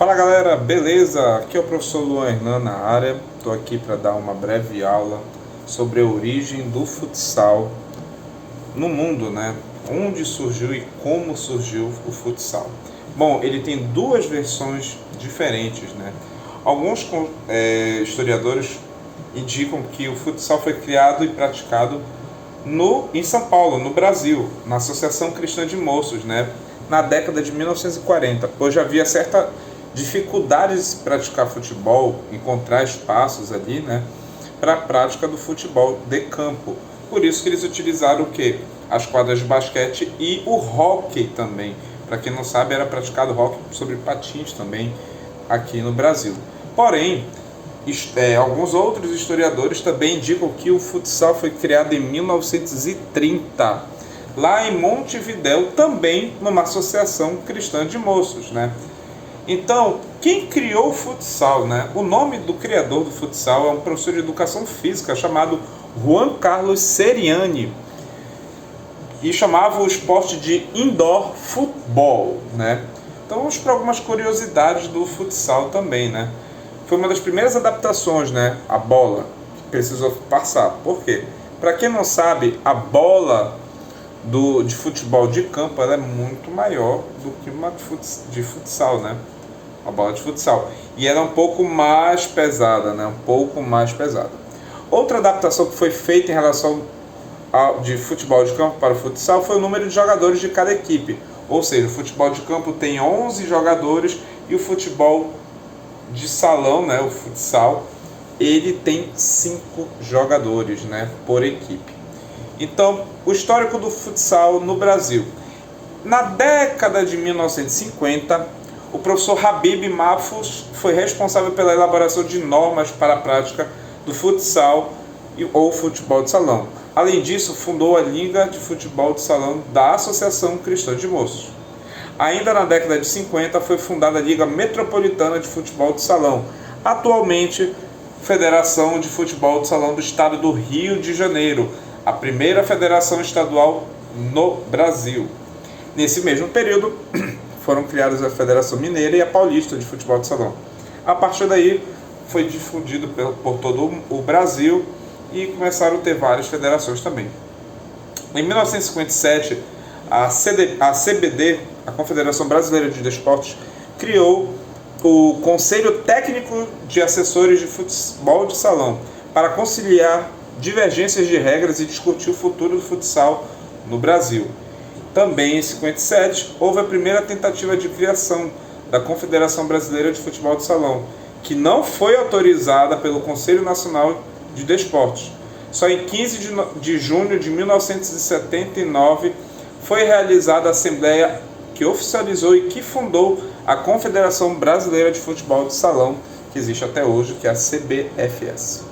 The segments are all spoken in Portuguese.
Fala galera, beleza? Aqui é o professor Luan Hernan na área. Estou aqui para dar uma breve aula sobre a origem do futsal no mundo, né? Onde surgiu e como surgiu o futsal. Bom, ele tem duas versões diferentes, né? Alguns historiadores indicam que o futsal foi criado e praticado em São Paulo, no Brasil, na Associação Cristã de Moços, né? Na década de 1940, pois havia certa dificuldade de se praticar futebol, encontrar espaços ali, né, para a prática do futebol de campo. Por isso que eles utilizaram o quê? As quadras de basquete e o hóquei também. Para quem não sabe, era praticado hóquei sobre patins também aqui no Brasil. Porém, alguns outros historiadores também indicam que o futsal foi criado em 1930, lá em Montevidéu, também numa associação cristã de moços, né? Então, quem criou o futsal, né? O nome do criador do futsal é um professor de educação física chamado Juan Carlos Seriani, e chamava o esporte de indoor football, né? Então vamos para algumas curiosidades do futsal também, né? Foi uma das primeiras adaptações, né? A bola que precisou passar. Por quê? Para quem não sabe, a bola de futebol de campo ela é muito maior do que uma de futsal, né? A bola de futsal. E ela é um pouco mais pesada, né? Um pouco mais pesada. Outra adaptação que foi feita em relação de futebol de campo para o futsal foi o número de jogadores de cada equipe. Ou seja, o futebol de campo tem 11 jogadores e o futebol de salão, né? O futsal, ele tem 5 jogadores, né? Por equipe. Então, o histórico do futsal no Brasil. Na década de 1950, o professor Habib Mahfouz foi responsável pela elaboração de normas para a prática do futsal ou futebol de salão. Além disso, fundou a Liga de Futebol de Salão da Associação Cristã de Moços. Ainda na década de 50, foi fundada a Liga Metropolitana de Futebol de Salão, atualmente Federação de Futebol de Salão do Estado do Rio de Janeiro, a primeira federação estadual no Brasil. Nesse mesmo período, foram criadas a Federação Mineira e a Paulista de Futebol de Salão. A partir daí, foi difundido por todo o Brasil e começaram a ter várias federações também. Em 1957, a CBD, a Confederação Brasileira de Desportos, criou o Conselho Técnico de Assessores de Futebol de Salão para conciliar divergências de regras e discutir o futuro do futsal no Brasil. Também em 57 houve a primeira tentativa de criação da Confederação Brasileira de Futebol de Salão, que não foi autorizada pelo Conselho Nacional de Desportos. Só em 15 de junho de 1979 foi realizada a Assembleia que oficializou e que fundou a Confederação Brasileira de Futebol de Salão, que existe até hoje, que é a CBFS.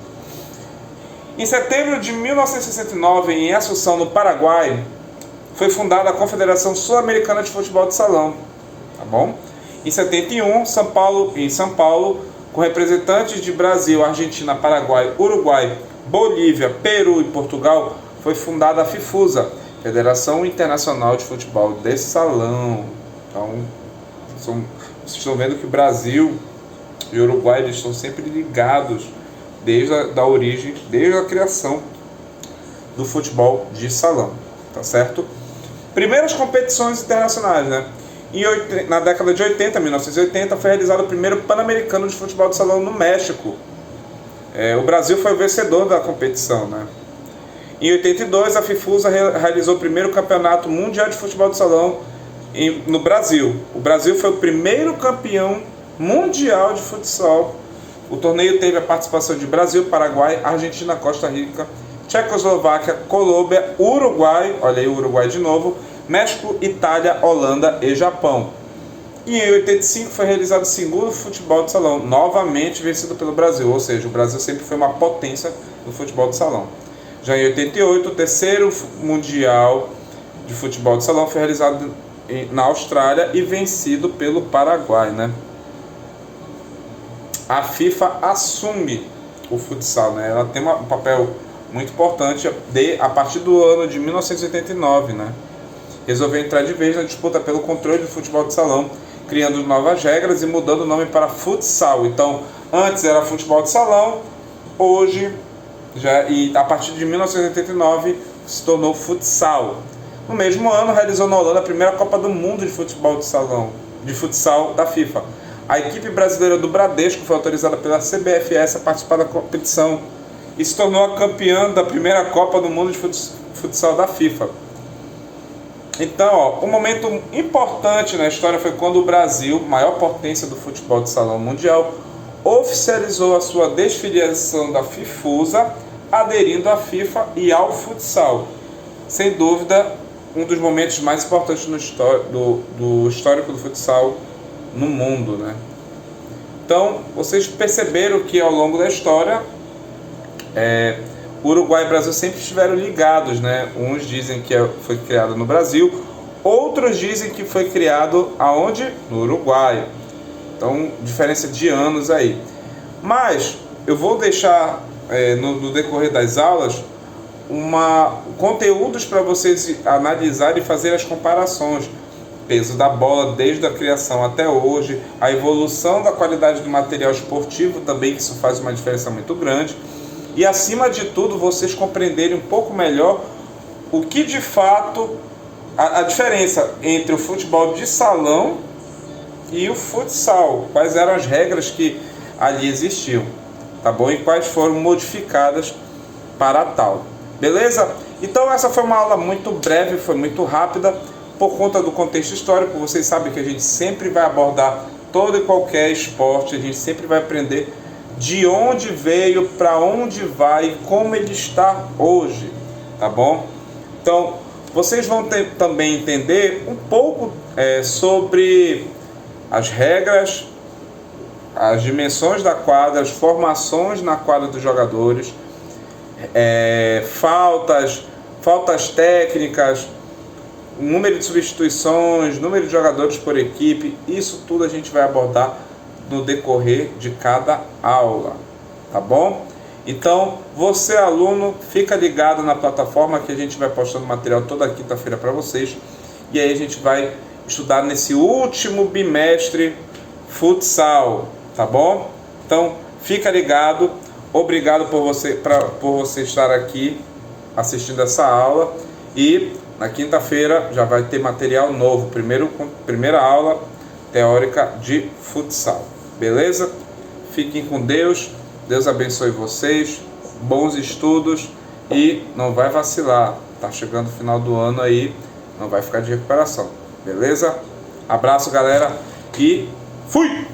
Em setembro de 1969, em Assunção, no Paraguai, foi fundada a Confederação Sul-Americana de Futebol de Salão. Tá bom? Em 71, em São Paulo, com representantes de Brasil, Argentina, Paraguai, Uruguai, Bolívia, Peru e Portugal, foi fundada a FIFUSA, Federação Internacional de Futebol de Salão. Então, vocês estão vendo que o Brasil e o Uruguai eles estão sempre ligados desde a origem, desde a criação do futebol de salão, tá certo? Primeiras competições internacionais, né? Na década de 80, 1980, foi realizado o primeiro Pan-Americano de Futebol de Salão no México. O Brasil foi o vencedor da competição, né? Em 82, a FIFUSA realizou o primeiro Campeonato Mundial de Futebol de Salão no Brasil. O Brasil foi o primeiro campeão mundial de futsal. O torneio teve a participação de Brasil, Paraguai, Argentina, Costa Rica, Tchecoslováquia, Colômbia, Uruguai, olha aí o Uruguai de novo, México, Itália, Holanda e Japão. E em 85 foi realizado o segundo futebol de salão, novamente vencido pelo Brasil, ou seja, o Brasil sempre foi uma potência no futebol de salão. Já em 88, o terceiro Mundial de Futebol de Salão foi realizado na Austrália e vencido pelo Paraguai, né? A FIFA assume o futsal, né? Ela tem um papel muito importante a partir do ano de 1989, né? Resolveu entrar de vez na disputa pelo controle do futebol de salão criando novas regras e mudando o nome para futsal. Então, antes era futebol de salão, hoje, e a partir de 1989, se tornou futsal. No mesmo ano, realizou na Holanda a primeira Copa do Mundo de futebol de salão, de futsal da FIFA. A equipe brasileira do Bradesco foi autorizada pela CBFS a participar da competição e se tornou a campeã da primeira Copa do Mundo de futsal da FIFA. Então, um momento importante na história foi quando o Brasil, maior potência do futebol de salão mundial, oficializou a sua desfiliação da FIFUSA, aderindo à FIFA e ao futsal. Sem dúvida, um dos momentos mais importantes do histórico do futsal no mundo, né? Então, vocês perceberam que ao longo da história, Uruguai e Brasil sempre estiveram ligados, né? Uns dizem que foi criado no Brasil, outros dizem que foi criado aonde? No Uruguai. Então, diferença de anos aí. Mas eu vou deixar no decorrer das aulas conteúdos para vocês analisarem e fazer as comparações. Peso da bola desde a criação até hoje, a evolução da qualidade do material esportivo também, que isso faz uma diferença muito grande. E acima de tudo, vocês compreenderem um pouco melhor o que de fato, a diferença entre o futebol de salão e o futsal, quais eram as regras que ali existiam, tá bom? E quais foram modificadas para tal, beleza? Então essa foi uma aula muito breve, foi muito rápida, por conta do contexto histórico. Vocês sabem que a gente sempre vai abordar todo e qualquer esporte, a gente sempre vai aprender de onde veio, para onde vai e como ele está hoje, tá bom? Então, vocês vão também entender um pouco sobre as regras, as dimensões da quadra, as formações na quadra dos jogadores, faltas técnicas, número de substituições, número de jogadores por equipe. Isso tudo a gente vai abordar no decorrer de cada aula, tá bom? Então, você aluno, fica ligado na plataforma que a gente vai postando material toda quinta-feira para vocês. E aí a gente vai estudar nesse último bimestre futsal, tá bom? Então, fica ligado. Obrigado por você estar aqui assistindo essa aula. E na quinta-feira já vai ter material novo. Primeira aula teórica de futsal. Beleza? Fiquem com Deus. Deus abençoe vocês. Bons estudos. E não vai vacilar. Tá chegando o final do ano aí. Não vai ficar de recuperação. Beleza? Abraço, galera. E fui!